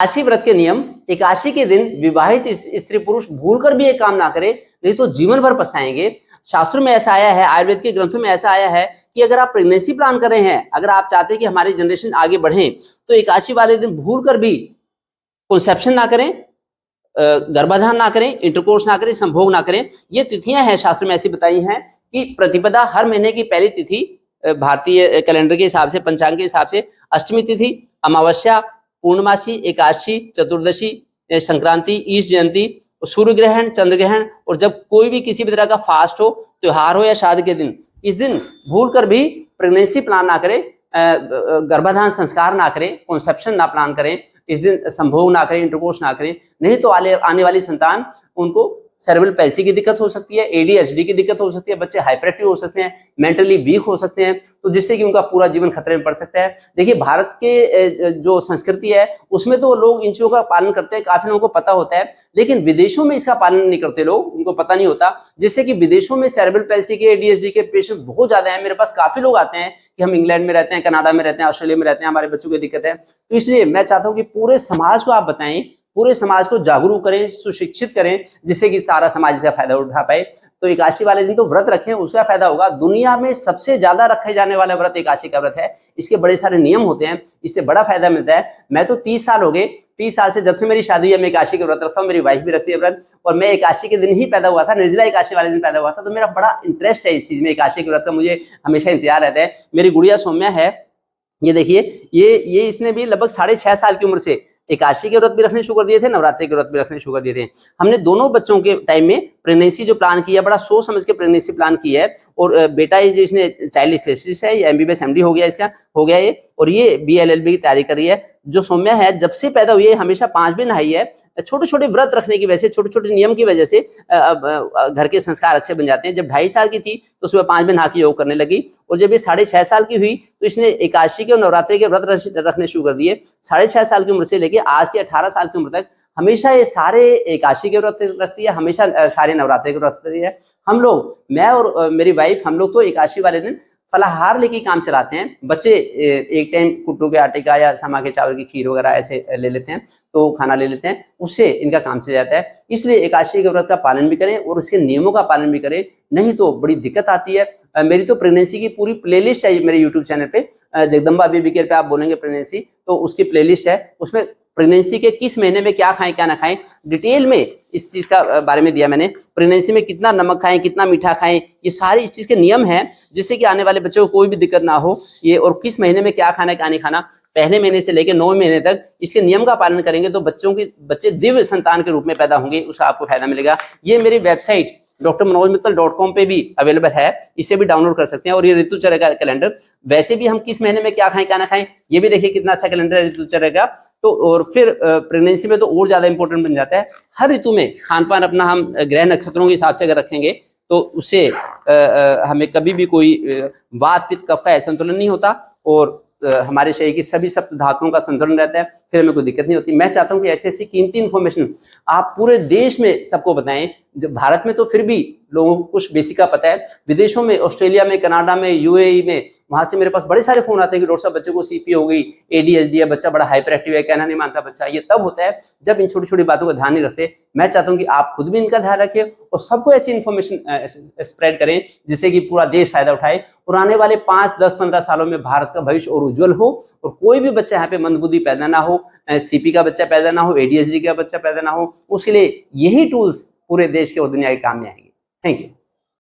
एकादशी व्रत के नियम। एकादशी के दिन विवाहित स्त्री पुरुष भूलकर भी एक काम ना करे, नहीं तो जीवन भर पछताएंगे। शास्त्रों में ऐसा आया है, आयुर्वेद के ग्रंथों में ऐसा आया है कि अगर आप प्रेगनेंसी प्लान कर रहे हैं, अगर आप चाहते हैं कि हमारी जनरेशन आगे बढ़े, तो एकादशी वाले दिन भूलकर भी कंसेप्शन ना करें, गर्भाधान ना करें, इंटरकोर्स ना करें, संभोग ना करें। ये तिथियां हैं शास्त्र में ऐसी बताई हैं कि प्रतिपदा हर महीने की पहली तिथि भारतीय कैलेंडर के हिसाब से, पंचांग के हिसाब से अष्टमी तिथि, अमावस्या, पूर्णमासी, एकादशी, चतुर्दशी, संक्रांति, ईश जयंती, सूर्य ग्रहण, चंद्र ग्रहण, और जब कोई भी किसी भी तरह का फास्ट हो, त्योहार हो या शादी के दिन, इस दिन भूल कर भी प्रेगनेंसी प्लान ना करें, गर्भाधान संस्कार ना करें, कॉन्सेप्शन ना प्लान करें, इस दिन संभोग ना करें, इंटरकोर्स ना करें। नहीं तो आने वाली संतान उनको सेरेब्रल पैल्सी की दिक्कत हो सकती है, एडीएचडी की दिक्कत हो सकती है, बच्चे हाइपर एक्टिव हो सकते हैं, मेंटली वीक हो सकते हैं, तो जिससे कि उनका पूरा जीवन खतरे में पड़ सकता है। देखिए, भारत के जो संस्कृति है उसमें तो लोग इन चीजों का पालन करते हैं, काफी लोगों को पता होता है, लेकिन विदेशों में इसका पालन नहीं करते लोग, उनको पता नहीं होता, जिससे कि विदेशों में सेरेब्रल पैल्सी के, एडीएचडी के पेशेंट बहुत ज्यादा है। मेरे पास काफी लोग आते हैं कि हम इंग्लैंड में रहते हैं, कनाडा में रहते हैं, ऑस्ट्रेलिया में रहते हैं, हमारे बच्चों को दिक्कत है। तो इसलिए मैं चाहता हूँ कि पूरे समाज को आप बताएं, पूरे समाज को जागरूक करें, सुशिक्षित करें, जिससे कि सारा समाज इसका फायदा उठा पाए। तो एकादशी वाले दिन तो व्रत रखें, उसका फायदा होगा। दुनिया में सबसे ज्यादा रखे जाने वाला व्रत एकादशी का व्रत है। इसके बड़े सारे नियम होते हैं, इससे बड़ा फायदा मिलता है। मैं तो 30 साल हो गए, 30 साल से जब से मेरी शादी हुई है, मैं एकादशी का व्रत रखता हूँ, मेरी वाइफ भी रखती है व्रत, और मैं एकादशी के दिन ही पैदा हुआ था, निर्जला एकादशी वाले दिन पैदा हुआ था। तो मेरा बड़ा इंटरेस्ट है इस चीज में, एकादशी के व्रत का मुझे हमेशा इंतजार रहता है। मेरी गुड़िया सौम्या है, ये देखिए, ये इसने भी लगभग 6.5 साल की उम्र से एकादशी के व्रत भी रखने शुरू कर दिए थे, नवरात्रि के व्रत भी रखने शुरू कर दिए थे। हमने दोनों बच्चों के टाइम में प्रेगनेंसी जो प्लान की है, बड़ा सोच समझ के प्रेगनेंसी प्लान की है। और बेटा इसने चाइल्ड स्पेशलिस्ट है, ये एमबीबीएस एमडी हो गया, इसका हो गया ये, और ये बीएलएलबी की तैयारी कर रही है। जो सौम्या है, जब से पैदा हुई है हमेशा 5 दिन नहाई है। छोटे छोटे व्रत रखने की वजह से, छोटे छोटे नियम की वजह से घर के संस्कार अच्छे बन जाते हैं। जब 2.5 साल की थी तो सुबह 5 दिन नहा के योग करने लगी, और जब ये 6.5 साल की हुई तो इसने एकादशी के और नवरात्रि के व्रत रखने शुरू कर दिए। 6.5 साल की उम्र से लेके आज के 18 साल की उम्र तक हमेशा ये सारे एकादशी के व्रत रखती है, हमेशा सारे नवरात्रि के व्रत रखती है। हम लोग, मैं और मेरी वाइफ, हम लोग तो एकादशी वाले दिन फलाहार लेके काम चलाते हैं। बच्चे एक टाइम कुट्टू के आटे का या समा के चावल की खीर वगैरह ऐसे ले लेते हैं, तो खाना ले लेते हैं, उससे इनका काम चल जाता है। इसलिए एकादशी के व्रत का पालन भी करें और उसके नियमों का पालन भी करें, नहीं तो बड़ी दिक्कत आती है। मेरी तो प्रेगनेंसी की पूरी प्लेलिस्ट है मेरे यूट्यूब चैनल पे, जगदम्बा बेबी केयर पे आप बोलेंगे प्रेगनेंसी, तो उसकी प्लेलिस्ट है, उसमें प्रेगनेंसी के किस महीने में क्या खाएं क्या ना खाएं, डिटेल में इस चीज का बारे में दिया मैंने। प्रेगनेंसी में कितना नमक खाएं, कितना मीठा खाएं, ये सारी इस चीज के नियम हैं, जिससे कि आने वाले बच्चों को कोई भी दिक्कत ना हो। ये और किस महीने में क्या खाना क्या नहीं खाना, पहले महीने से लेकर 9 महीने तक इसके नियम का पालन करेंगे तो बच्चे दिव्य संतान के रूप में पैदा होंगे, उसका आपको फायदा मिलेगा। ये मेरी वेबसाइट drmanojmittal.com पे भी अवेलेबल है, इसे भी डाउनलोड कर सकते हैं। और ये ऋतुचर्या का कैलेंडर, वैसे भी हम किस महीने में क्या खाएं क्या ना खाएं, ये भी देखिए कितना अच्छा कैलेंडर है ऋतुचर्या का। तो और फिर प्रेगनेंसी में तो और ज्यादा इंपॉर्टेंट बन जाता है। हर ऋतु में खान पान अपना हम ग्रह नक्षत्रों के हिसाब से अगर रखेंगे तो उससे हमें कभी भी कोई वात पित्त कफ का असंतुलन नहीं होता, और हमारे शरीर की सभी सप्त धातुओं का संतुलन रहता है, फिर हमें कोई दिक्कत नहीं होती। मैं चाहता हूं कि ऐसी ऐसी कीमती इन्फॉर्मेशन आप पूरे देश में सबको बताएं। भारत में तो फिर भी लोगों को कुछ बेसिक का पता है, विदेशों में, ऑस्ट्रेलिया में, कनाडा में, यूएई में, वहां से मेरे पास बड़े सारे फोन आते हैं कि डॉक्टर साहब बच्चे को सीपी हो गई, एडीएचडी है, बच्चा बड़ा हाइपर एक्टिव है, कहना नहीं मानता बच्चा। ये तब होता है जब इन छोटी छोटी बातों का ध्यान नहीं रखते। मैं चाहता हूं कि आप खुद भी इनका ध्यान रखें और सबको ऐसी इन्फॉर्मेशन स्प्रेड करें जिससे कि पूरा देश फायदा उठाए, और आने वाले 5, 10, 15 सालों में भारत का भविष्य और उज्जवल हो, और कोई भी बच्चा यहाँ पे मंदबुद्धि पैदा ना हो, सीपी का बच्चा पैदा ना हो, एडीएचडी का बच्चा पैदा ना हो। उसके लिए यही टूल्स पूरे देश के और दुनिया के काम में आएंगे। Thank you.